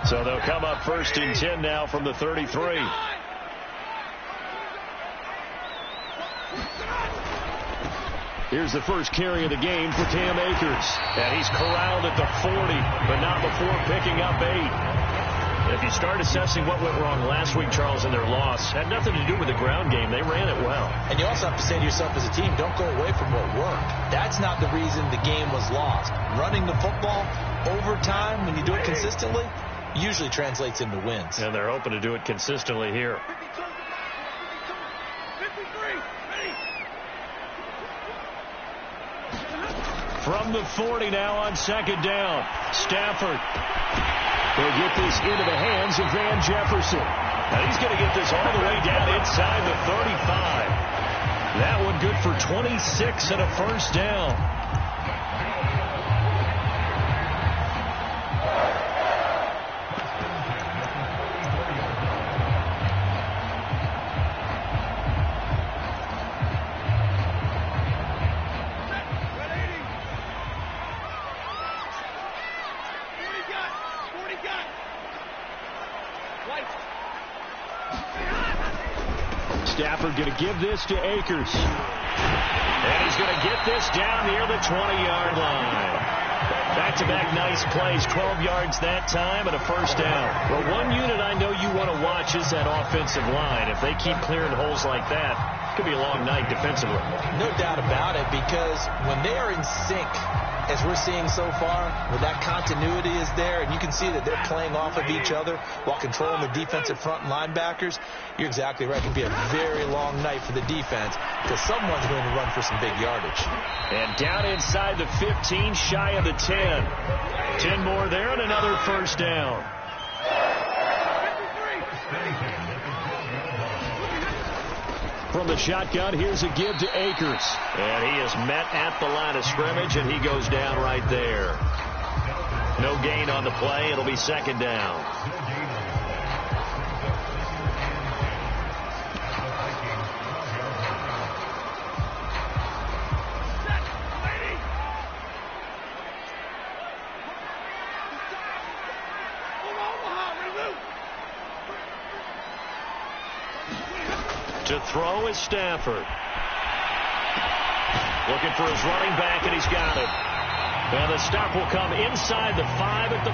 So they'll come up 1st and 10 now from the 33. Here's the first carry of the game for Cam Akers. And he's corralled at the 40, but not before picking up 8. If you start assessing what went wrong last week, Charles, in their loss, had nothing to do with the ground game. They ran it well. And you also have to say to yourself as a team, don't go away from what worked. That's not the reason the game was lost. Running the football over time, when you do it consistently, usually translates into wins. And they're hoping to do it consistently here. From the 40 now on 2nd down. Stafford will get this into the hands of Van Jefferson. Now he's going to get this all the way down inside the 35. That one good for 26 and a 1st down. Stafford going to give this to Akers. And he's going to get this down near the 20-yard line. Back-to-back nice plays, 12 yards that time and a 1st down. Well, one unit I know you want to watch is that offensive line. If they keep clearing holes like that, it could be a long night defensively. No doubt about it, because when they are in sync, as we're seeing so far, where that continuity is there, and you can see that they're playing off of each other while controlling the defensive front linebackers, you're exactly right. It can be a very long night for the defense because someone's going to run for some big yardage. And down inside the 15, shy of the 10. 10 more there and another 1st down. From the shotgun, here's a give to Akers. And he is met at the line of scrimmage, and he goes down right there. No gain on the play. It'll be 2nd down. To throw is Stafford. Looking for his running back, and he's got it. And the stop will come inside the 5 at the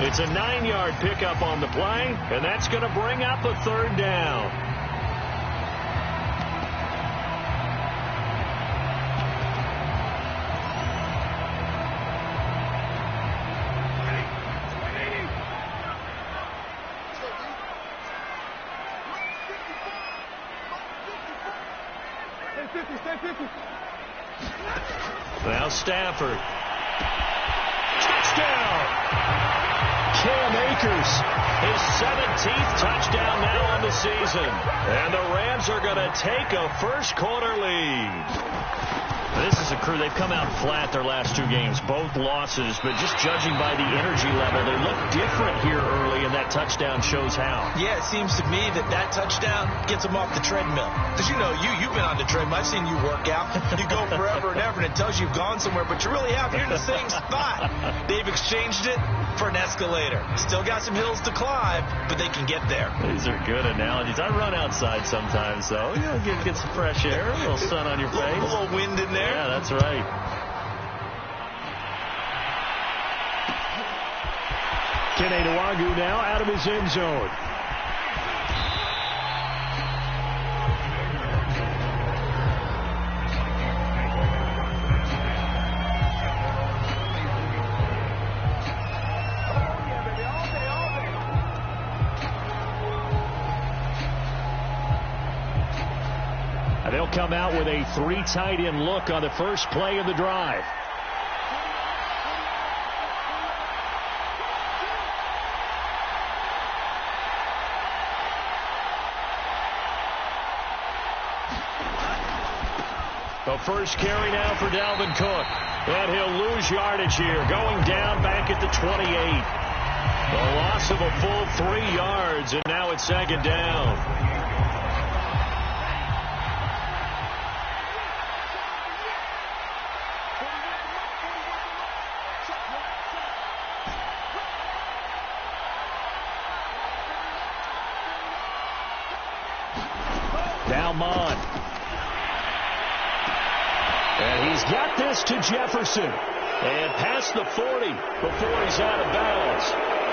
4. It's a 9-yard pickup on the play, and that's going to bring up a 3rd down. Now Stafford. Touchdown! Cam Akers, his 17th touchdown now on the season. And the Rams are going to take a first-quarter lead. This is a crew. They've come out flat their last 2 games, both losses, but just judging by the energy level, they look different here early, and that touchdown shows how. Yeah, it seems to me that touchdown gets them off the treadmill. Because, you know, you've been on the treadmill. I've seen you work out. You go forever and ever, and it tells you you've gone somewhere, but you really have. You're in the same spot. They've exchanged it for an escalator. Still got some hills to climb, but they can get there. These are good analogies. I run outside sometimes, so you know, get some fresh air, a little sun on your face. A little wind in there. Yeah, that's right. Kene Nwagu now out of his end zone. They'll come out with a 3 tight end look on the first play of the drive. The first carry now for Dalvin Cook. And he'll lose yardage here, going down back at the 28. The loss of a full 3 yards, and now it's 2nd down. Now Mon. And he's got this to Jefferson. And past the 40 before he's out of bounds.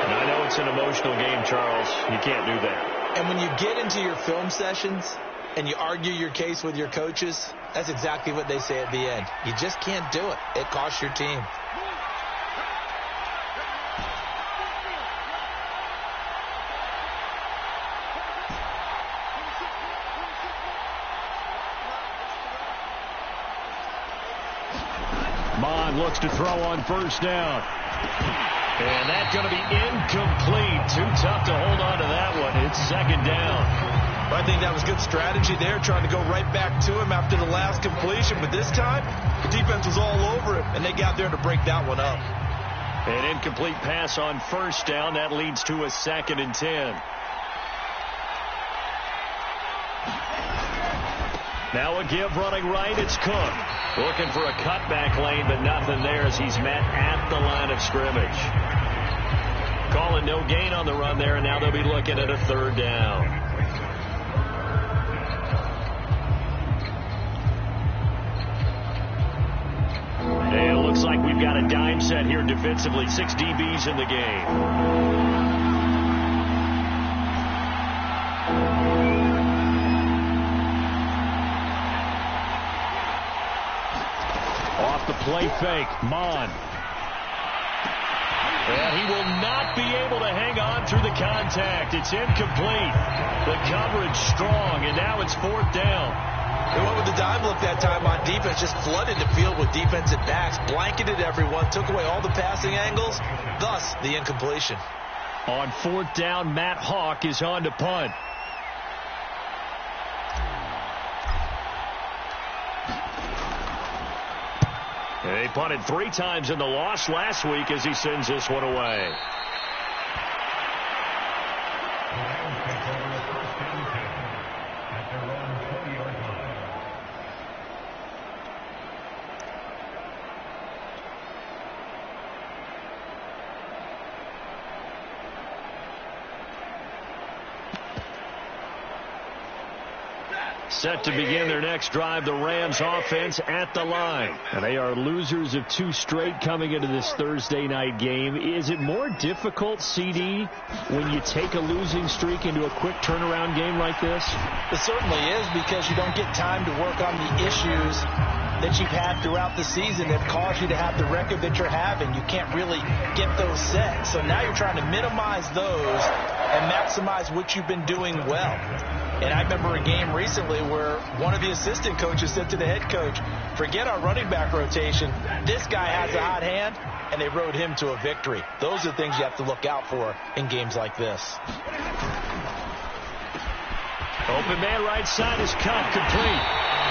And I know it's an emotional game, Charles. You can't do that. And when you get into your film sessions and you argue your case with your coaches, that's exactly what they say at the end. You just can't do it. It costs your team. Mon looks to throw on first down. And that's going to be incomplete. Too tough to hold on to that one. It's second down. I think that was good strategy there, trying to go right back to him after the last completion. But this time, the defense was all over him, and they got there to break that one up. An incomplete pass on first down. That leads to a 2nd and 10. Now a give running right. It's Cook. Looking for a cutback lane, but nothing there as he's met at the line of scrimmage. Calling no gain on the run there, and now they'll be looking at a 3rd down. And it looks like we've got a dime set here defensively. 6 DBs in the game. The play fake, Mon. And he will not be able to hang on through the contact. It's incomplete. The coverage strong, and now it's 4th down. They went with the dime look that time on defense, just flooded the field with defensive backs, blanketed everyone, took away all the passing angles, thus the incompletion. On 4th down, Matt Hawk is on to punt. He punted 3 times in the loss last week as he sends this one away. Set to begin their next drive, the Rams offense at the line. And they are losers of 2 straight coming into this Thursday night game. Is it more difficult, CD, when you take a losing streak into a quick turnaround game like this? It certainly is, because you don't get time to work on the issues that you've had throughout the season that caused you to have the record that you're having. You can't really get those set. So now you're trying to minimize those and maximize what you've been doing well. And I remember a game recently where one of the assistant coaches said to the head coach, forget our running back rotation. This guy has a hot hand, and they rode him to a victory. Those are things you have to look out for in games like this. Open man right side is cut complete.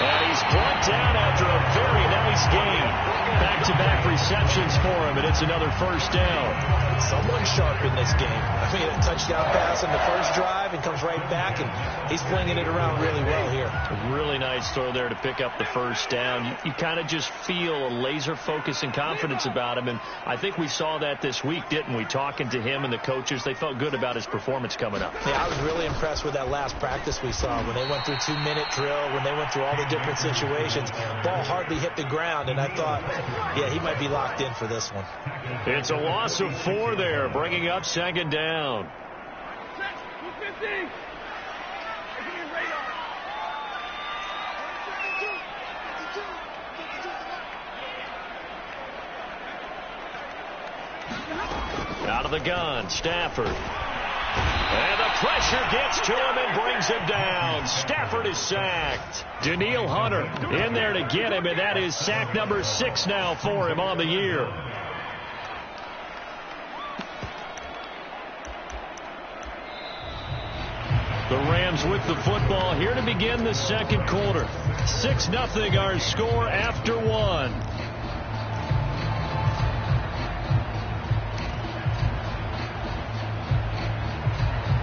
And he's brought down after a very nice game. Back-to-back receptions for him, and it's another 1st down. Someone sharp in this game. I mean, a touchdown pass on the first drive and comes right back, and he's flinging it around really well here. A really nice throw there to pick up the 1st down. You kind of just feel a laser focus and confidence about him, and I think we saw that this week, didn't we? Talking to him and the coaches, they felt good about his performance coming up. Yeah, I was really impressed with that last practice we saw when they went through 2-minute drill, when they went through all the different situations. Ball hardly hit the ground, and I thought, yeah, he might be locked in for this one. It's a loss of 4 there, bringing up 2nd down. Out of the gun, Stafford. And the pressure gets to him and brings him down. Stafford is sacked. Danielle Hunter in there to get him, and that is sack number 6 now for him on the year. The Rams with the football here to begin the 2nd quarter. 6-0 our score after 1.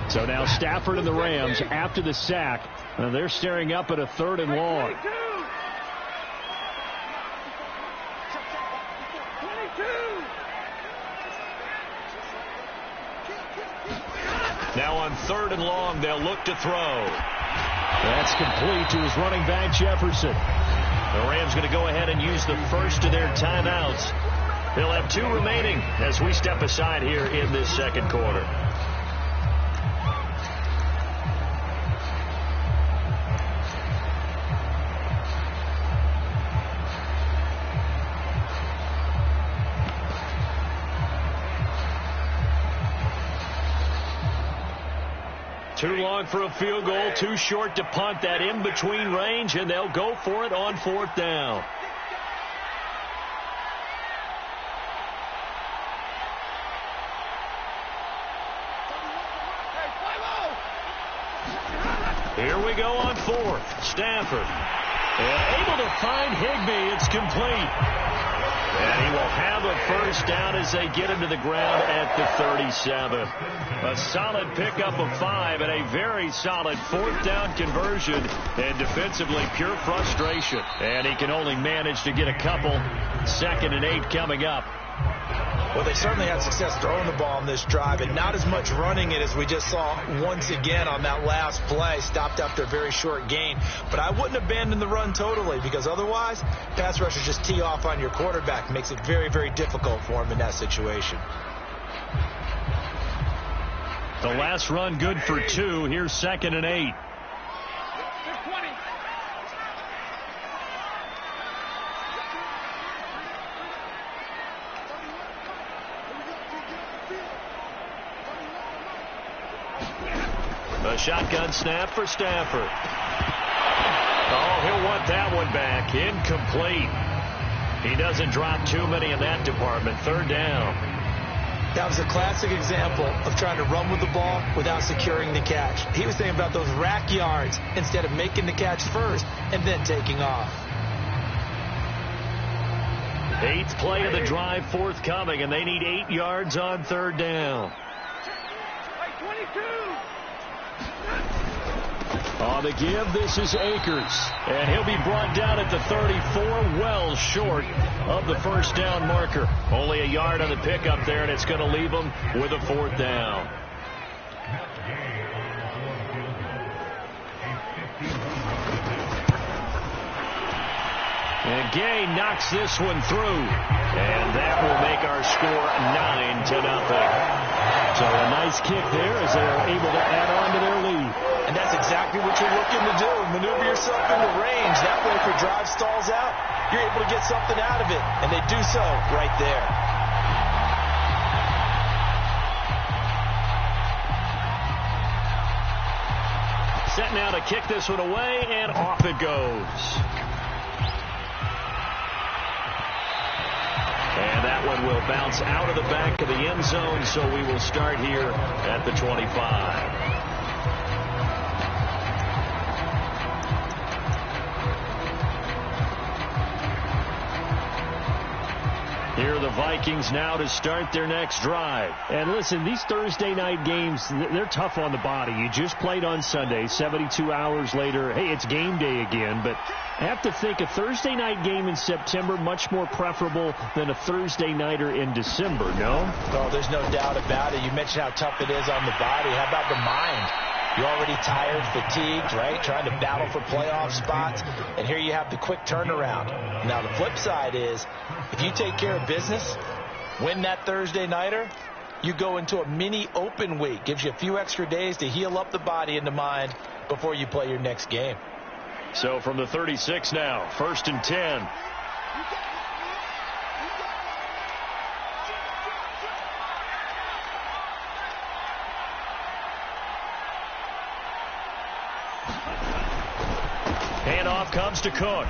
So now Stafford and the Rams after the sack. And they're staring up at a 3rd and long. Now on 3rd and long, they'll look to throw. That's complete to his running back, Jefferson. The Rams going to go ahead and use the first of their timeouts. They'll have 2 remaining as we step aside here in this second quarter. Too long for a field goal, too short to punt. That in-between range, and they'll go for it on 4th down. Here we go on 4th. Stafford. And able to find Higbee. It's complete. And he will have a first down as they get him to the ground at the 37. A solid pickup of 5 and a very solid 4th down conversion. And defensively, pure frustration. And he can only manage to get a couple. 2nd and 8 coming up. Well, they certainly had success throwing the ball on this drive, and not as much running it as we just saw once again on that last play. Stopped after a very short gain. But I wouldn't abandon the run totally, because otherwise, pass rushers just tee off on your quarterback. Makes it very, very difficult for him in that situation. The last run good for 2. Here's 2nd and 8. A shotgun snap for Stafford. Oh, he'll want that one back. Incomplete. He doesn't drop too many in that department. 3rd down. That was a classic example of trying to run with the ball without securing the catch. He was thinking about those rack yards instead of making the catch first and then taking off. 8th play of the drive forthcoming, and they need 8 yards on 3rd down. On the give, this is Akers. And he'll be brought down at the 34, well short of the first down marker. Only a yard on the pickup there, and it's going to leave him with a 4th down. And Gay knocks this one through. And that will make our score 9-0. So a nice kick there as they're able to add on to their lead. And that's exactly what you're looking to do. Maneuver yourself into range. That way, if your drive stalls out, you're able to get something out of it. And they do so right there. Set now to kick this one away, and off it goes. And that one will bounce out of the back of the end zone, so we will start here at the 25. Here are the Vikings now to start their next drive. And listen, these Thursday night games, they're tough on the body. You just played on Sunday, 72 hours later. Hey, it's game day again. But I have to think a Thursday night game in September much more preferable than a Thursday nighter in December, no? Oh, there's no doubt about it. You mentioned how tough it is on the body. How about the mind? You're already tired, fatigued, right? Trying to battle for playoff spots. And here you have the quick turnaround. Now, the flip side is, if you take care of business, win that Thursday nighter, you go into a mini open week. Gives you a few extra days to heal up the body and the mind before you play your next game. So from the 36 now, 1st and 10. Handoff comes to Cook.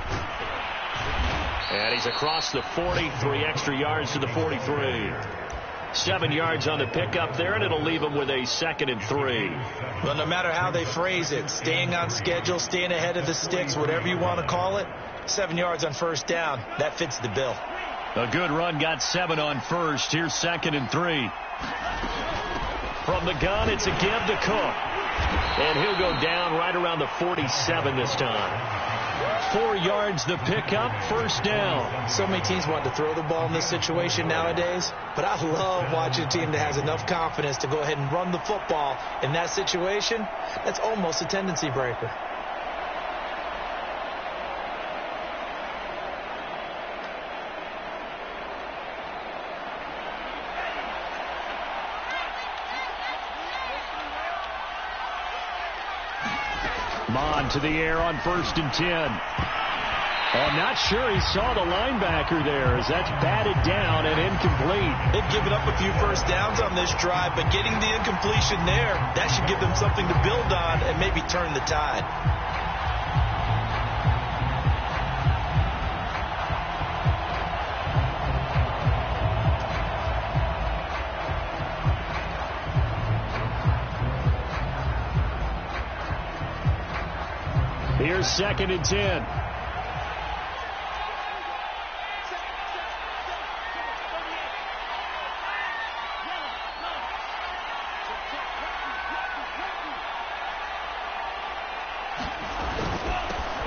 And he's across the 40, 3 extra yards to the 43. 7 yards on the pickup there, and it'll leave him with a 2nd and 3. Well, no matter how they phrase it, staying on schedule, staying ahead of the sticks, whatever you want to call it, 7 yards on 1st down, that fits the bill. A good run, got 7 on 1st. Here's 2nd and 3. From the gun, it's a give to Cook. And he'll go down right around the 47 this time. 4 yards the pickup, 1st down. So many teams want to throw the ball in this situation nowadays, but I love watching a team that has enough confidence to go ahead and run the football in that situation. That's almost a tendency breaker. Mond to the air on 1st and 10. I'm not sure he saw the linebacker there as that's batted down and incomplete. They've given up a few first downs on this drive, but getting the incompletion there, that should give them something to build on and maybe turn the tide. Here's 2nd and 10.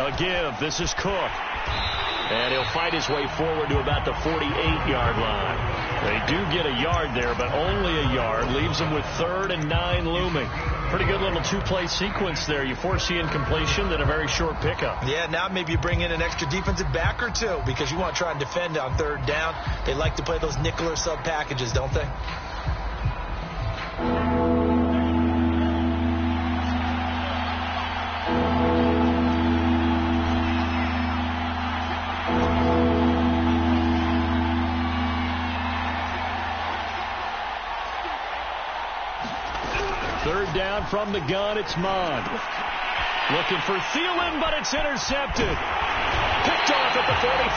A give. This is Cook. And he'll fight his way forward to about the 48-yard line. They do get a yard there, but only a yard. Leaves them with 3rd and 9 looming. Pretty good little two-play sequence there. You force the incompletion, then a very short pickup. Yeah, now maybe you bring in an extra defensive back or two because you want to try and defend on 3rd down. They like to play those nickel or sub packages, don't they? Down from the gun, it's Mond. Looking for Thielen, but it's intercepted. Picked off at the 45.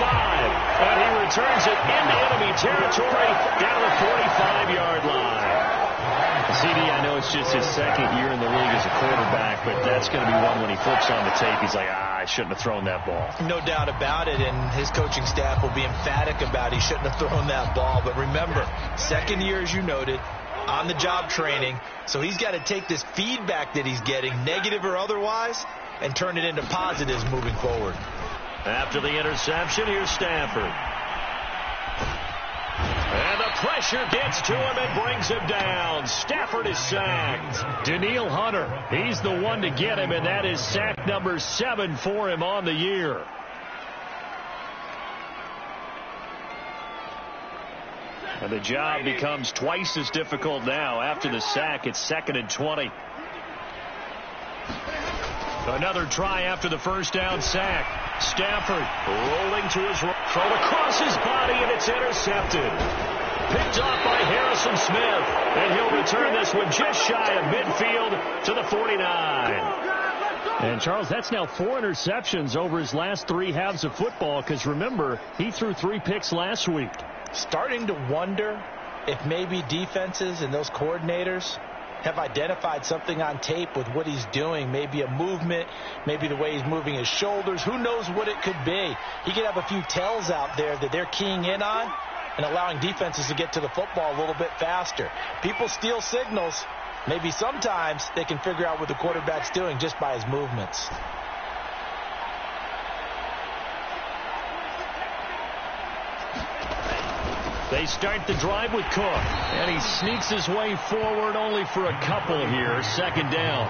And he returns it into enemy territory down the 45-yard line. CD, I know it's just his 2nd year in the league as a quarterback, but that's going to be one when he flips on the tape. He's like, I shouldn't have thrown that ball. No doubt about it, and his coaching staff will be emphatic about he shouldn't have thrown that ball. But remember, 2nd year, as you noted, on-the-job training, so he's got to take this feedback that he's getting, negative or otherwise, and turn it into positives moving forward. After the interception, here's Stafford. And the pressure gets to him and brings him down. Stafford is sacked. Danielle Hunter, he's the one to get him, and that is sack number 7 for him on the year. And the job becomes twice as difficult now. After the sack, it's 2nd and 20. Another try after the first down sack. Stafford rolling to his right, thrown across his body, and it's intercepted. Picked off by Harrison Smith, and he'll return this one just shy of midfield to the 49. And, Charles, that's now 4 interceptions over his last 3 halves of football, because, remember, he threw 3 picks last week. Starting to wonder if maybe defenses and those coordinators have identified something on tape with what he's doing. Maybe a movement, maybe the way he's moving his shoulders. Who knows what it could be? He could have a few tells out there that they're keying in on and allowing defenses to get to the football a little bit faster. People steal signals. Maybe sometimes they can figure out what the quarterback's doing just by his movements. They start the drive with Cook, and he sneaks his way forward only for a couple here. 2nd down.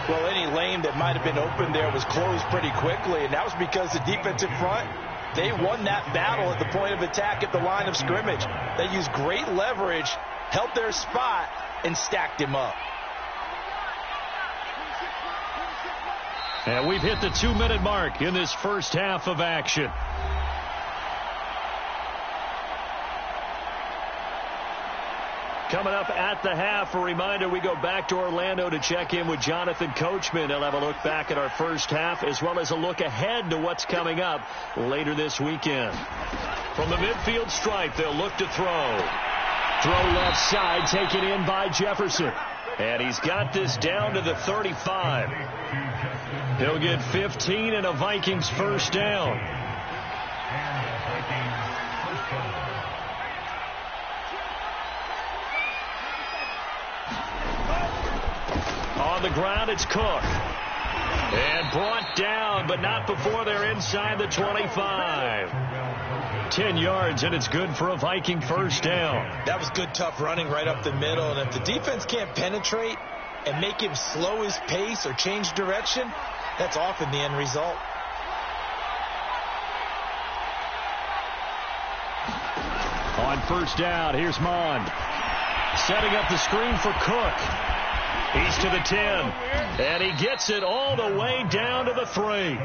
Well, any lane that might have been open there was closed pretty quickly, and that was because the defensive front, they won that battle at the point of attack at the line of scrimmage. They used great leverage, held their spot, and stacked him up. And we've hit the 2-minute mark in this first half of action. Coming up at the half, a reminder, we go back to Orlando to check in with Jonathan Coachman. He'll have a look back at our first half as well as a look ahead to what's coming up later this weekend. From the midfield stripe, they'll look to throw. Throw left side, taken in by Jefferson. And he's got this down to the 35. He'll get 15 and a Vikings first down. On the ground, it's Cook. And brought down, but not before they're inside the 25. 10 yards, and it's good for a Viking first down. That was good, tough running right up the middle. And if the defense can't penetrate and make him slow his pace or change direction, that's often the end result. On first down, here's Mond. Setting up the screen for Cook. He's to the 10. And he gets it all the way down to the 3.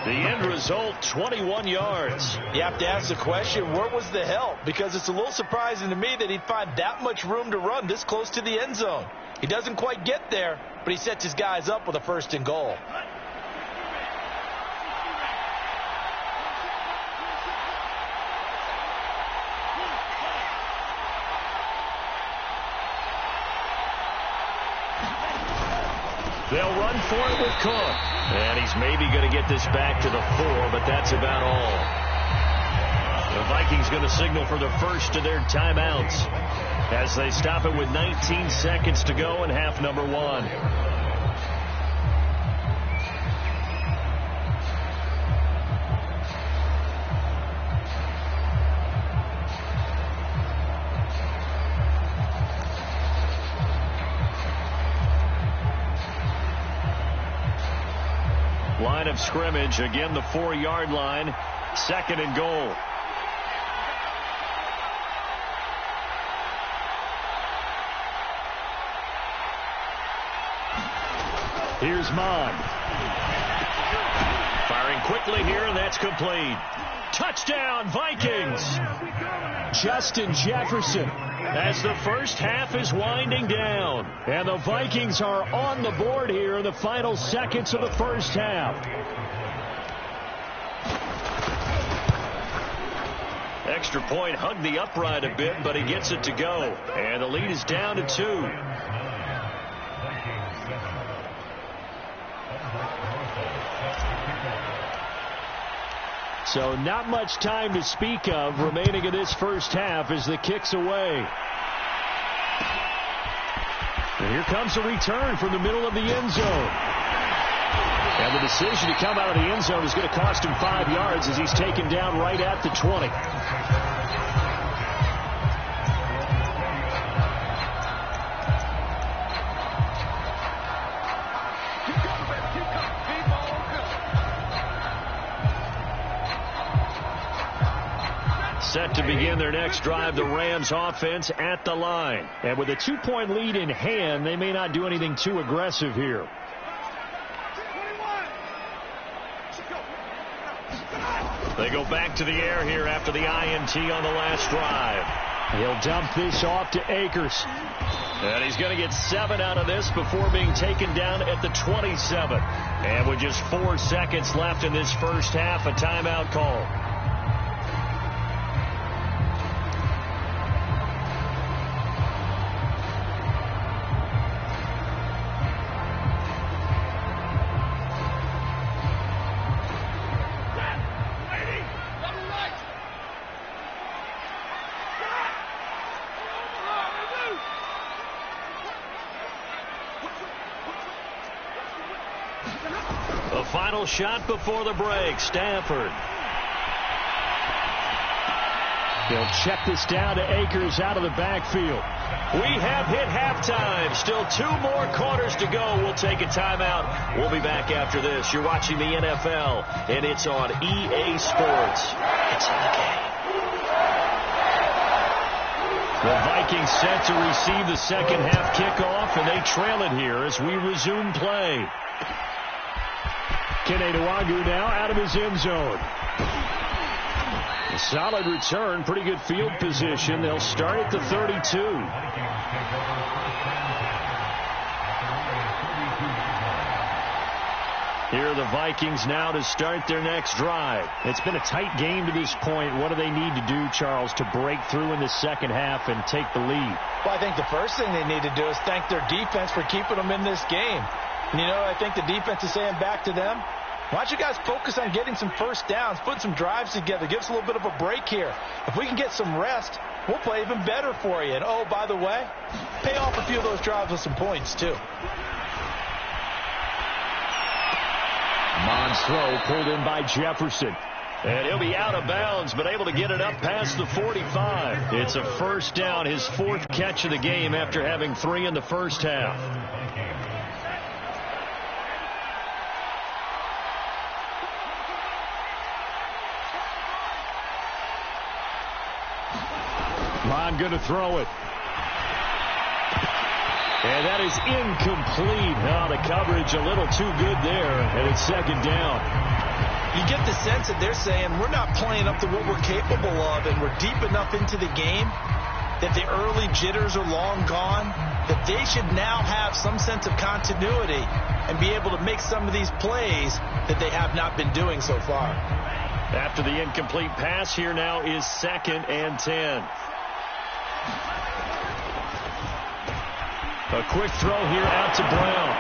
The end result, 21 yards. You have to ask the question, where was the help? Because it's a little surprising to me that he'd find that much room to run this close to the end zone. He doesn't quite get there, but he sets his guys up with a 1st and goal. They'll run for it with Cook. And he's maybe going to get this back to the 4, but that's about all. The Vikings going to signal for the first of their timeouts as they stop it with 19 seconds to go in half number 1. Line of scrimmage, again the 4-yard line, 2nd and goal. Here's Mon. Firing quickly here, and that's complete. Touchdown, Vikings! Justin Jefferson, as the first half is winding down. And the Vikings are on the board here in the final seconds of the first half. Extra point hugged the upright a bit, but he gets it to go. And the lead is down to 2. So not much time to speak of remaining in this first half as the kick's away. And here comes a return from the middle of the end zone. And the decision to come out of the end zone is going to cost him 5 yards as he's taken down right at the 20. Set to begin their next drive, the Rams offense at the line. And with a 2-point lead in hand, they may not do anything too aggressive here. They go back to the air here after the INT on the last drive. He'll dump this off to Akers. And he's going to get 7 out of this before being taken down at the 27. And with just 4 seconds left in this first half, a timeout call. The final shot before the break, Stafford. They'll check this down to Akers out of the backfield. We have hit halftime. Still 2 more quarters to go. We'll take a timeout. We'll be back after this. You're watching the NFL, and it's on EA Sports. It's in the game. The Vikings set to receive the second half kickoff, and they trail it here as we resume play. Keneduagu now out of his end zone. A solid return, pretty good field position. They'll start at the 32. Here are the Vikings now to start their next drive. It's been a tight game to this point. What do they need to do, Charles, to break through in the second half and take the lead? Well, I think the first thing they need to do is thank their defense for keeping them in this game. And you know, I think the defense is saying back to them, why don't you guys focus on getting some first downs, put some drives together, give us a little bit of a break here. If we can get some rest, we'll play even better for you. And, oh, by the way, pay off a few of those drives with some points, too. Mon's throw pulled in by Jefferson. And he'll be out of bounds, but able to get it up past the 45. It's a first down, his 4th catch of the game after having 3 in the first half. Mon going to throw it. And that is incomplete. Oh, the coverage a little too good there, and it's second down. You get the sense that they're saying we're not playing up to what we're capable of, and we're deep enough into the game that the early jitters are long gone, that they should now have some sense of continuity and be able to make some of these plays that they have not been doing so far. After the incomplete pass, here now is 2nd and 10. A quick throw here out to Brown.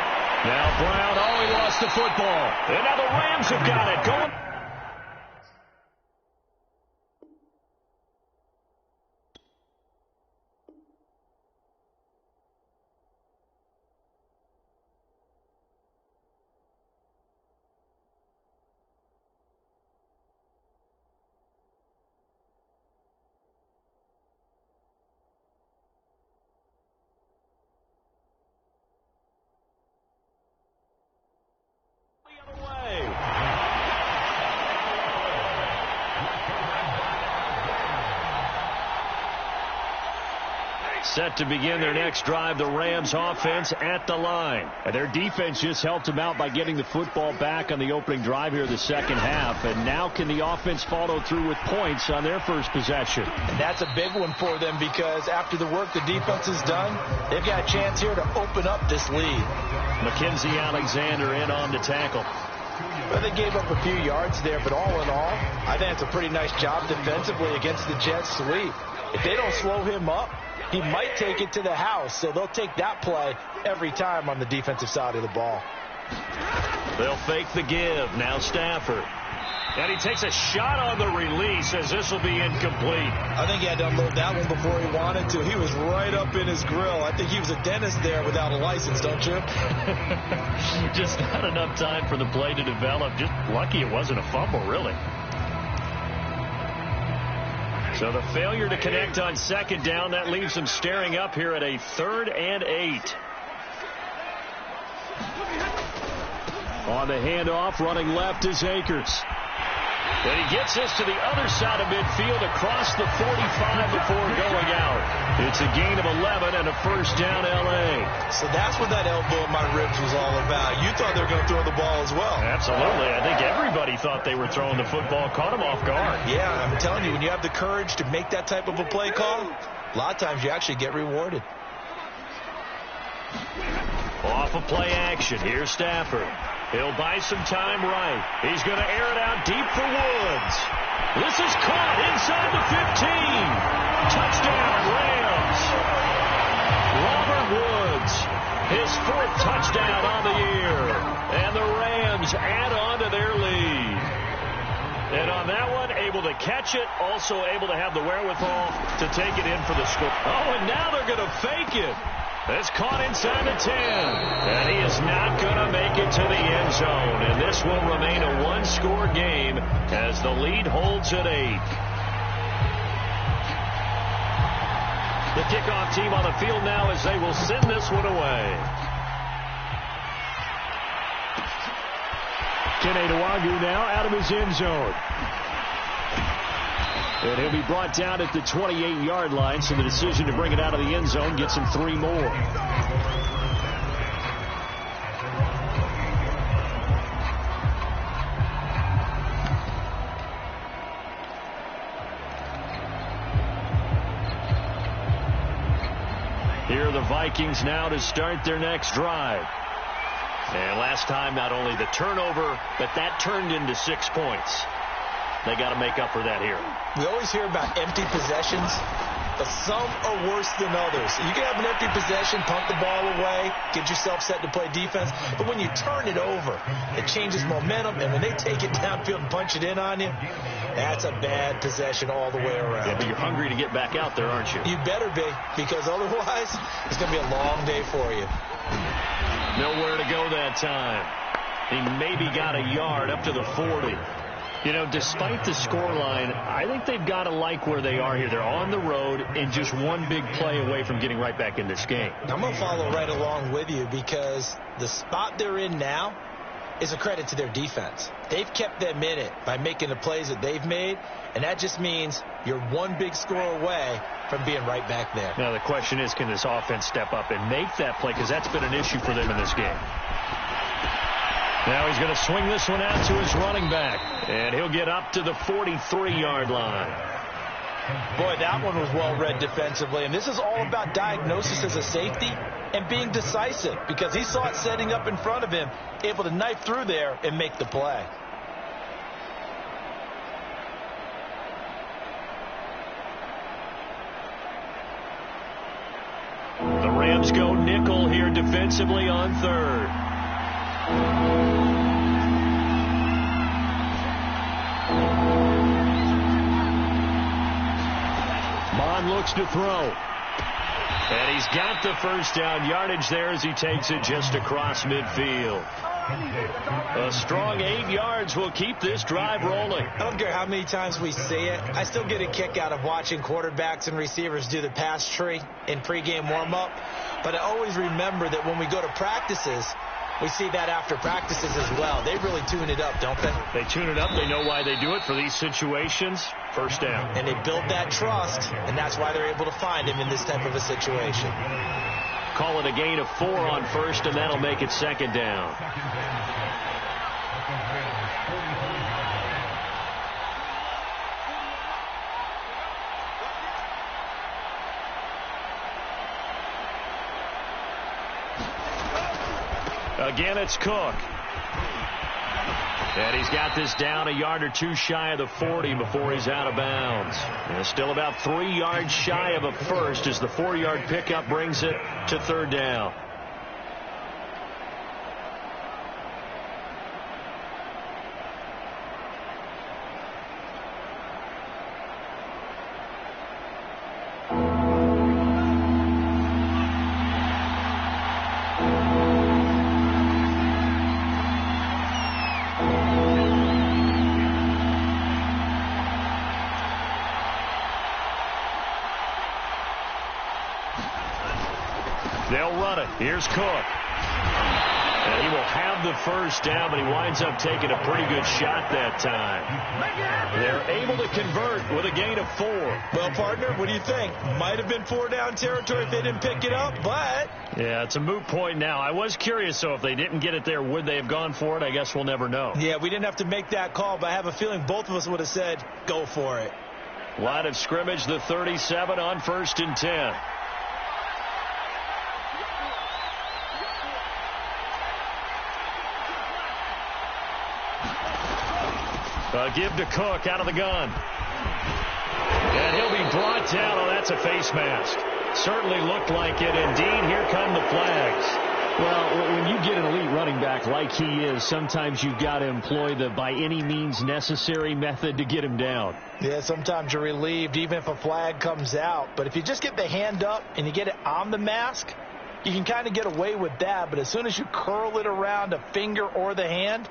Now Brown, oh, he lost the football. And now the Rams have got it. Going. Set to begin their next drive, the Rams offense at the line. And their defense just helped them out by getting the football back on the opening drive here of the second half. And now can the offense follow through with points on their first possession? And that's a big one for them because after the work the defense has done, they've got a chance here to open up this lead. Mackenzie Alexander in on the tackle. Well, they gave up a few yards there, but all in all, I think it's a pretty nice job defensively against the Jets sweep. If they don't slow him up, he might take it to the house, so they'll take that play every time on the defensive side of the ball. They'll fake the give. Now Stafford. And he takes a shot on the release as this will be incomplete. I think he had to unload that one before he wanted to. He was right up in his grill. I think he was a dentist there without a license, don't you? Just not enough time for the play to develop. Just lucky it wasn't a fumble, really. So the failure to connect on second down, that leaves them staring up here at a 3rd and 8. On the handoff, running left is Akers. And he gets this to the other side of midfield across the 45 before going out. It's a gain of 11 and a first down L.A. So that's what that elbow in my ribs was all about. You thought they were going to throw the ball as well. Absolutely. I think everybody thought they were throwing the football. Caught him off guard. Yeah, I'm telling you, when you have the courage to make that type of a play call, a lot of times you actually get rewarded. Off of play action. Here's Stafford. He'll buy some time right. He's going to air it out deep for Woods. This is caught inside the 15. Touchdown, Rams. Robert Woods, his 4th touchdown on the year. And the Rams add on to their lead. And on that one, able to catch it, also able to have the wherewithal to take it in for the score. Oh, and now they're going to fake it. It's caught inside the 10. And he is not going to make it to the end zone. And this will remain a one-score game as the lead holds at 8. The kickoff team on the field now as they will send this one away. Kene Nwangwu now out of his end zone. And he'll be brought down at the 28-yard line, so the decision to bring it out of the end zone gets him 3 more. Here are the Vikings now to start their next drive. And last time, not only the turnover, but that turned into 6 points. They got to make up for that here. We always hear about empty possessions, but some are worse than others. You can have an empty possession, punt the ball away, get yourself set to play defense, but when you turn it over, it changes momentum, and when they take it downfield and punch it in on you, that's a bad possession all the way around. Yeah, but you're hungry to get back out there, aren't you? You better be, because otherwise, it's going to be a long day for you. Nowhere to go that time. He maybe got a yard up to the 40. You know, despite the scoreline, I think they've got to like where they are here. They're on the road and just one big play away from getting right back in this game. I'm going to follow right along with you because the spot they're in now, is a credit to their defense. They've kept them in it by making the plays that they've made, and that just means you're one big score away from being right back there. Now the question is, can this offense step up and make that play, because that's been an issue for them in this game. Now he's going to swing this one out to his running back, and he'll get up to the 43-yard line. Boy, that one was well read defensively, and this is all about diagnosis as a safety and being decisive, because he saw it setting up in front of him, able to knife through there and make the play. The Rams go nickel here defensively on third. Looks to throw. And he's got the first down yardage there as he takes it just across midfield. A strong 8 yards will keep this drive rolling. I don't care how many times we see it. I still get a kick out of watching quarterbacks and receivers do the pass tree in pregame warm-up. But I always remember that when we go to practices, we see that after practices as well. They really tune it up, don't they? They tune it up. They know why they do it for these situations. First down. And they build that trust, and that's why they're able to find him in this type of a situation. Call it a gain of 4 on first, and that'll make it second down. Again, it's Cook. And he's got this down a yard or two shy of the 40 before he's out of bounds. And still about 3 yards shy of a first as the 4-yard pickup brings it to third down. They'll run it. Here's Cook. And he will have the first down, but he winds up taking a pretty good shot that time. They're able to convert with a gain of 4. Well, partner, what do you think? Might have been 4-down territory if they didn't pick it up, but... Yeah, it's a moot point now. I was curious, so if they didn't get it there, would they have gone for it? I guess we'll never know. Yeah, we didn't have to make that call, but I have a feeling both of us would have said, go for it. Line of scrimmage, the 37 on 1st and 10. Give to Cook out of the gun. And he'll be brought down. Oh, that's a face mask. Certainly looked like it. Indeed, here come the flags. Well, when you get an elite running back like he is, sometimes you've got to employ the by any means necessary method to get him down. Yeah, sometimes you're relieved even if a flag comes out. But if you just get the hand up and you get it on the mask, you can kind of get away with that. But as soon as you curl it around a finger or the hand,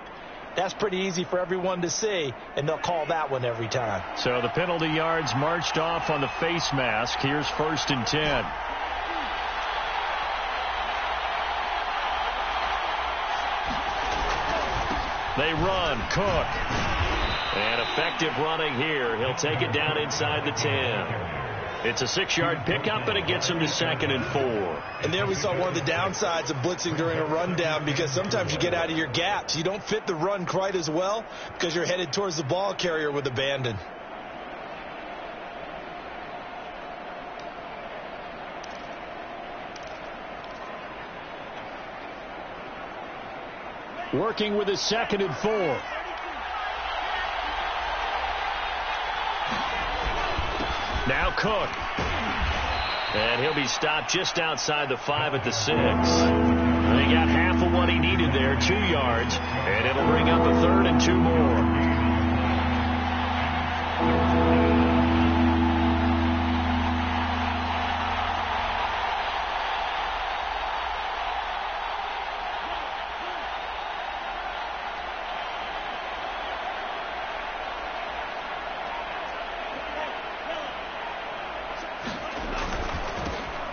that's pretty easy for everyone to see, and they'll call that one every time. So the penalty yards marched off on the face mask. Here's 1st and 10. They run. Cook. And effective running here. He'll take it down inside the 10. It's a 6-yard pickup, and it gets him to 2nd and 4. And there we saw one of the downsides of blitzing during a rundown, because sometimes you get out of your gaps. You don't fit the run quite as well because you're headed towards the ball carrier with abandon. Working with his 2nd and 4. Now Cook. And he'll be stopped just outside the 5 at the 6. And he got half of what he needed there, 2 yards. And it'll bring up a 3rd and 2 more.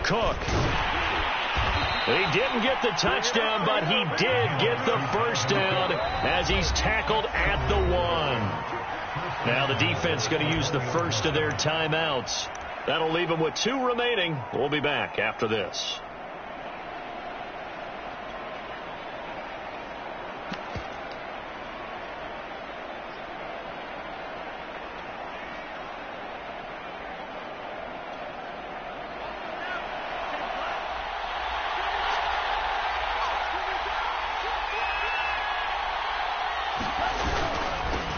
Cook. He didn't get the touchdown, but he did get the first down as he's tackled at the 1. Now the defense going to use the first of their timeouts. That'll leave them with 2 remaining. We'll be back after this.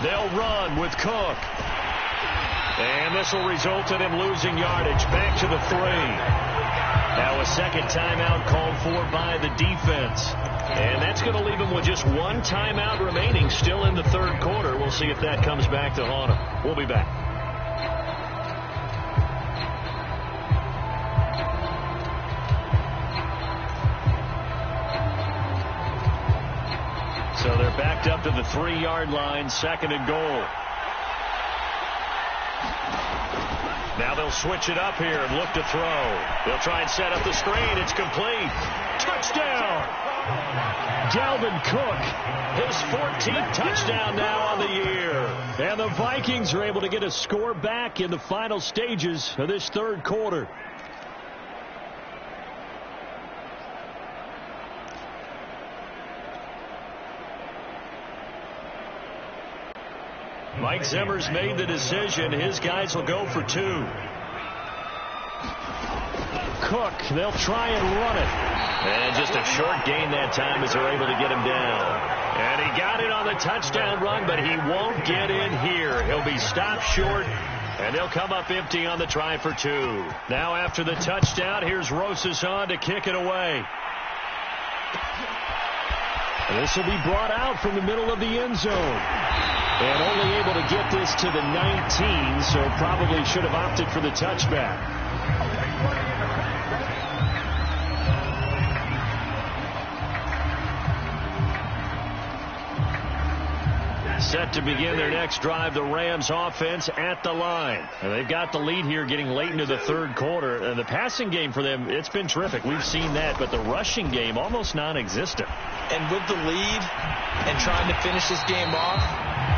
They'll run with Cook. And this will result in him losing yardage. Back to the 3. Now a second timeout called for by the defense. And that's going to leave him with just 1 timeout remaining still in the third quarter. We'll see if that comes back to haunt him. We'll be back. So they're backed up to the 3-yard line, 2nd and goal. Now they'll switch it up here and look to throw. They'll try and set up the screen. It's complete. Touchdown! Dalvin Cook, his 14th touchdown now on the year. And the Vikings are able to get a score back in the final stages of this third quarter. Mike Zimmer's made the decision. His guys will go for 2. Cook, they'll try and run it. And just a short gain that time as they're able to get him down. And he got it on the touchdown run, but he won't get in here. He'll be stopped short, and they'll come up empty on the try for 2. Now after the touchdown, here's Rosas on to kick it away. This will be brought out from the middle of the end zone. And only able to get this to the 19, so probably should have opted for the touchback. Set to begin their next drive, the Rams offense at the line. And they've got the lead here getting late into the third quarter. And the passing game for them, it's been terrific. We've seen that, but the rushing game almost non-existent. And with the lead and trying to finish this game off,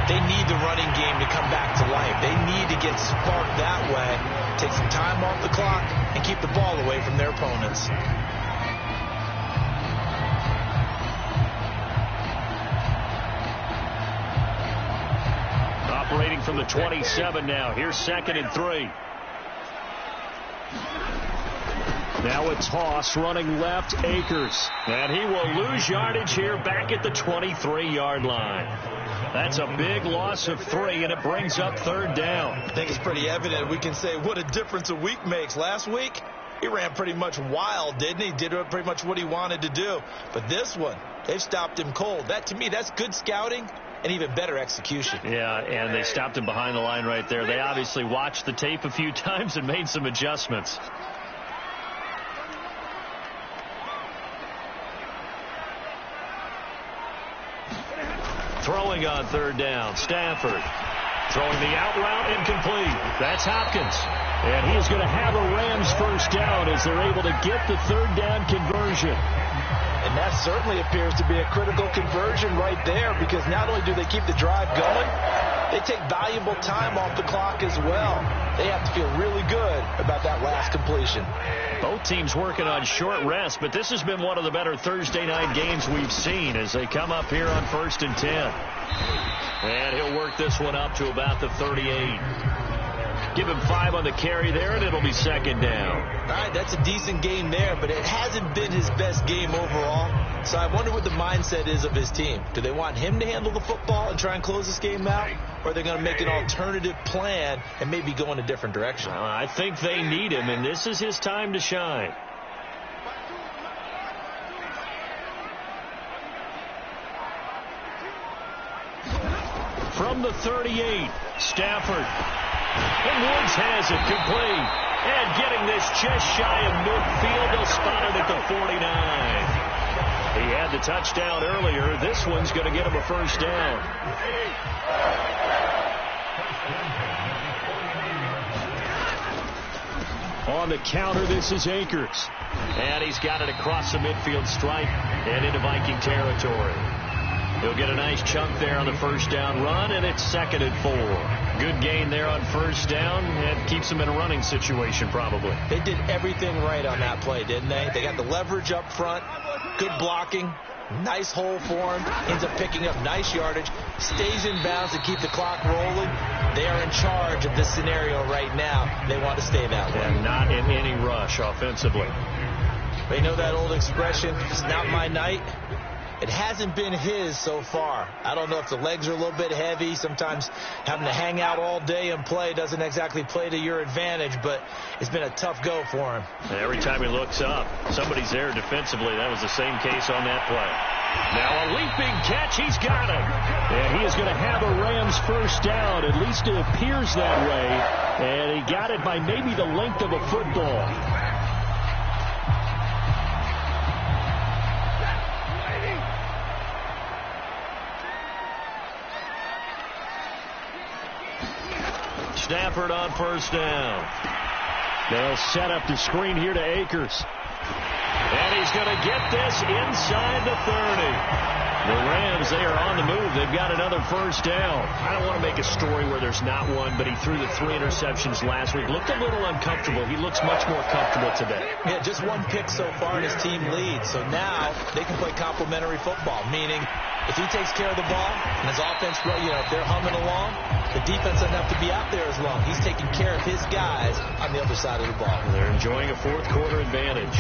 they need the running game to come back to life. They need to get sparked that way, take some time off the clock, and keep the ball away from their opponents. Operating from the 27 now. Here's 2nd and 3. Now a toss running left, Akers. And he will lose yardage here back at the 23-yard line. That's a big loss of 3, and it brings up 3rd down. I think it's pretty evident. We can say what a difference a week makes. Last week, he ran pretty much wild, didn't he? Did pretty much what he wanted to do. But this one, they've stopped him cold. That, to me, that's good scouting and even better execution. Yeah, and they stopped him behind the line right there. They obviously watched the tape a few times and made some adjustments. Throwing on 3rd down, Stafford. Throwing the out route, incomplete. That's Hopkins. And he is going to have a Rams first down as they're able to get the 3rd down conversion. And that certainly appears to be a critical conversion right there, because not only do they keep the drive going, they take valuable time off the clock as well. They have to feel really good about that last completion. Both teams working on short rest, but this has been one of the better Thursday night games we've seen as they come up here on 1st and 10. And he'll work this one up to about the 38. Give him 5 on the carry there, and it'll be 2nd down. All right, that's a decent game there, but it hasn't been his best game overall. So I wonder what the mindset is of his team. Do they want him to handle the football and try and close this game out? Or are they going to make an alternative plan and maybe go in a different direction? I think they need him, and this is his time to shine. From the 38, Stafford. And Woods has it complete. And getting this just shy of midfield, they'll spot it at the 49. He had the touchdown earlier. This one's going to get him a first down. On the counter, this is Akers. And he's got it across the midfield stripe and into Viking territory. He'll get a nice chunk there on the first down run, and it's 2nd and 4. Good gain there on first down, and keeps him in a running situation probably. They did everything right on that play, didn't they? They got the leverage up front, good blocking, nice hole for him, ends up picking up nice yardage, stays in bounds to keep the clock rolling. They are in charge of this scenario right now. They want to stay that way. And not in any rush offensively. They know that old expression, it's not my night. It hasn't been his so far. I don't know if the legs are a little bit heavy. Sometimes having to hang out all day and play doesn't exactly play to your advantage, but it's been a tough go for him. Every time he looks up, somebody's there defensively. That was the same case on that play. Now a leaping catch. He's got it. And he is going to have a Rams first down. At least it appears that way. And he got it by maybe the length of a football. Stafford on first down. They'll set up the screen here to Akers. And he's going to get this inside the 30. The Rams, they are on the move. They've got another first down. I don't want to make a story where there's not one, but he threw the 3 interceptions last week. Looked a little uncomfortable. He looks much more comfortable today. Yeah, just one pick so far and his team leads. So now they can play complementary football, meaning if he takes care of the ball and his offense, if they're humming along, the defense doesn't have to be out there as long. He's taking care of his guys on the other side of the ball. They're enjoying a fourth quarter advantage.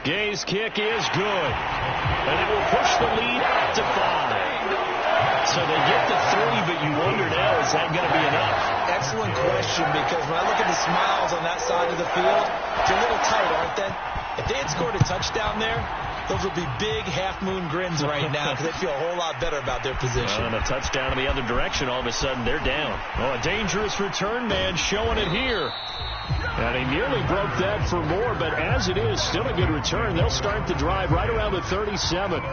Gay's kick is good. And it will push the lead out to 5. So they get to 3, but you wonder now, is that going to be enough? Excellent question, because when I look at the smiles on that side of the field, it's a little tight, aren't they? If they had scored a touchdown there, those would be big half-moon grins right now because they feel a whole lot better about their position. And a touchdown in the other direction, all of a sudden they're down. Oh, a dangerous return man showing it here. And he nearly broke that for more, but as it is, still a good return. They'll start the drive right around the 37.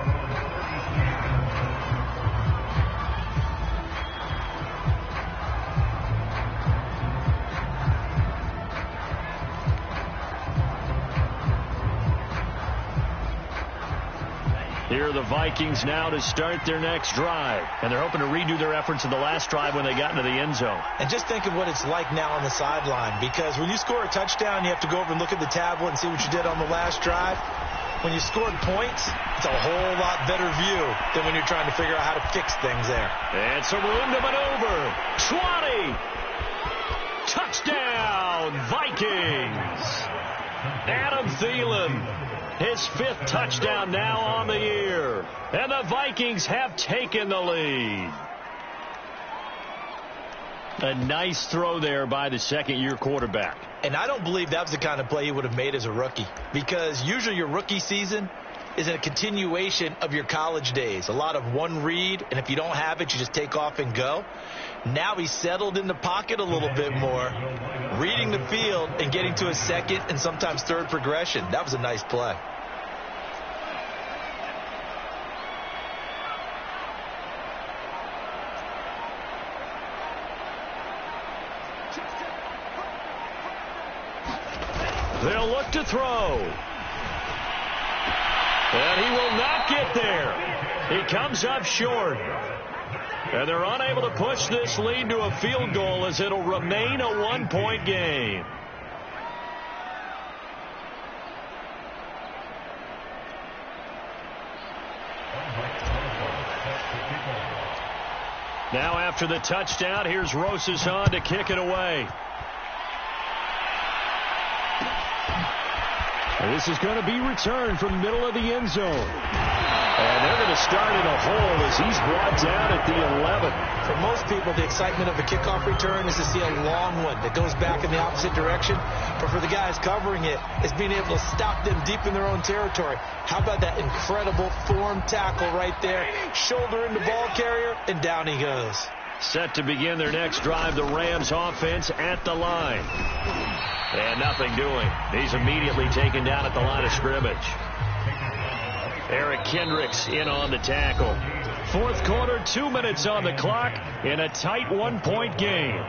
Here are the Vikings now to start their next drive. And they're hoping to redo their efforts in the last drive when they got into the end zone. And just think of what it's like now on the sideline, because when you score a touchdown, you have to go over and look at the tablet and see what you did on the last drive. When you scored points, it's a whole lot better view than when you're trying to figure out how to fix things there. And some room to maneuver. 20. Touchdown, Vikings. Adam Thielen. His 5th touchdown now on the year. And the Vikings have taken the lead. A nice throw there by the second-year quarterback. And I don't believe that was the kind of play he would have made as a rookie, because usually your rookie season is a continuation of your college days. A lot of one read, and if you don't have it, you just take off and go. Now he's settled in the pocket a little bit more, reading the field and getting to a second and sometimes third progression. That was a nice play. They'll look to throw. And he will not get there. He comes up short. And they're unable to push this lead to a field goal as it'll remain a 1-point game. Now after the touchdown, here's Rosas to kick it away. And this is going to be returned from the middle of the end zone. And they're going to start in a hole as he's brought down at the 11. For most people, the excitement of a kickoff return is to see a long one that goes back in the opposite direction. But for the guys covering it, it's being able to stop them deep in their own territory. How about that incredible form tackle right there? Shoulder in the ball carrier, and down he goes. Set to begin their next drive, the Rams offense at the line. And nothing doing. He's immediately taken down at the line of scrimmage. Eric Kendricks in on the tackle. Fourth quarter, 2 minutes on the clock in a tight one-point game.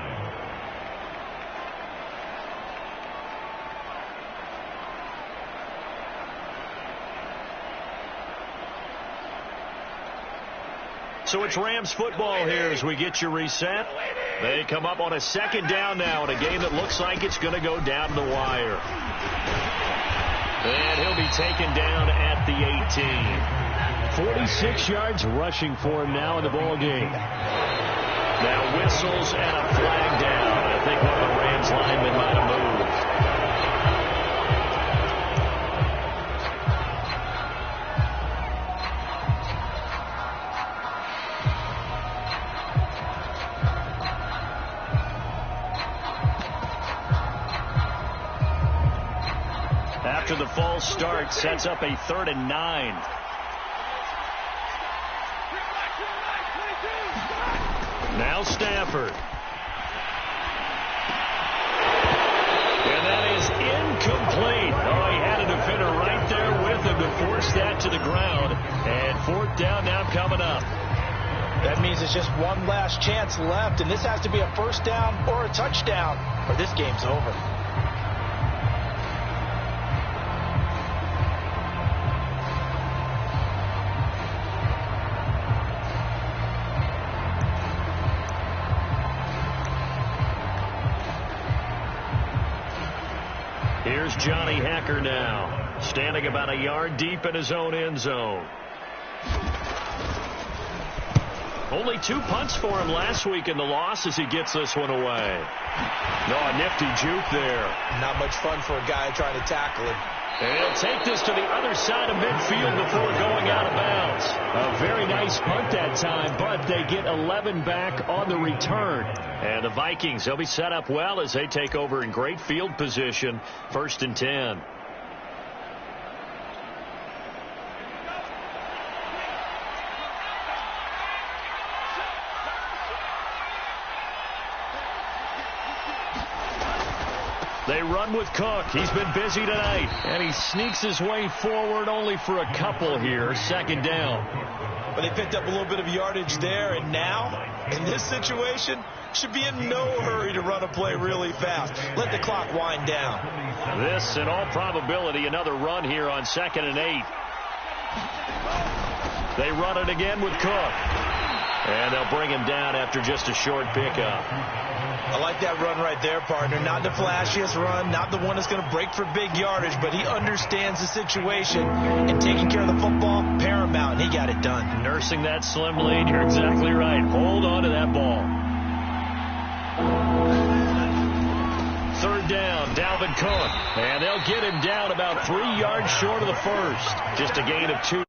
So it's Rams football here as we get you reset. They come up on a second down now in a game that looks like it's going to go down to the wire. And he'll be taken down at the 18. 46 yards rushing for him now in the ball game. Now whistles and a flag down. I think one of the Rams linemen might have moved. After the false start, sets up a 3rd and 9. Now Stafford. And that is incomplete. Oh, he had a defender right there with him to force that to the ground. And 4th down now coming up. That means it's just one last chance left, and this has to be a 1st down or a touchdown, or this game's over. Here's Johnny Hacker now, standing about a yard deep in his own end zone. Only 2 punts for him last week in the loss as he gets this one away. No, a nifty juke there. Not much fun for a guy trying to tackle him. And he'll take this to the other side of midfield before going out of bounds. A very nice punt that time, but they get 11 back on the return. And the Vikings, they'll be set up well as they take over in great field position. 1st and 10. They run with Cook. He's been busy tonight. And he sneaks his way forward only for a couple here. 2nd down. But they picked up a little bit of yardage there, and now, in this situation, should be in no hurry to run a play really fast. Let the clock wind down. This, in all probability, another run here on 2nd and 8. They run it again with Cook. And they'll bring him down after just a short pickup. I like that run right there, partner. Not the flashiest run, not the one that's going to break for big yardage, but he understands the situation, and taking care of the football, paramount, and he got it done. Nursing that slim lead, you're exactly right. Hold on to that ball. 3rd down, Dalvin Cook. And they'll get him down about 3 yards short of the first. Just a gain of 2.